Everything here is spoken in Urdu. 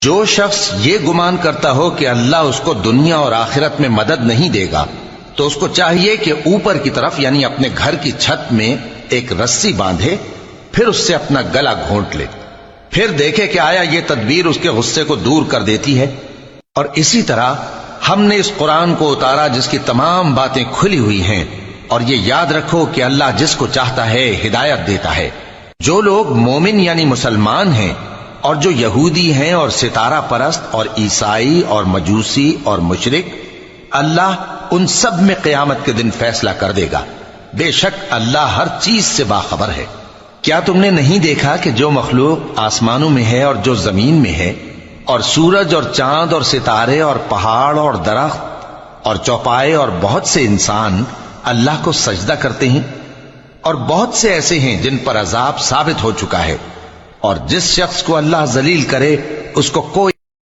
جو شخص یہ گمان کرتا ہو کہ اللہ اس کو دنیا اور آخرت میں مدد نہیں دے گا تو اس کو چاہیے کہ اوپر کی طرف یعنی اپنے گھر کی چھت میں ایک رسی باندھے، پھر اس سے اپنا گلا گھونٹ لے، پھر دیکھے کہ آیا یہ تدبیر اس کے غصے کو دور کر دیتی ہے۔ اور اسی طرح ہم نے اس قرآن کو اتارا جس کی تمام باتیں کھلی ہوئی ہیں، اور یہ یاد رکھو کہ اللہ جس کو چاہتا ہے ہدایت دیتا ہے۔ جو لوگ مومن یعنی مسلمان ہیں اور جو یہودی ہیں اور ستارہ پرست اور عیسائی اور مجوسی اور مشرک، اللہ ان سب میں قیامت کے دن فیصلہ کر دے گا۔ بے شک اللہ ہر چیز سے باخبر ہے۔ کیا تم نے نہیں دیکھا کہ جو مخلوق آسمانوں میں ہے اور جو زمین میں ہے، اور سورج اور چاند اور ستارے اور پہاڑ اور درخت اور چوپائے اور بہت سے انسان اللہ کو سجدہ کرتے ہیں، اور بہت سے ایسے ہیں جن پر عذاب ثابت ہو چکا ہے، اور جس شخص کو اللہ ذلیل کرے اس کو کوئی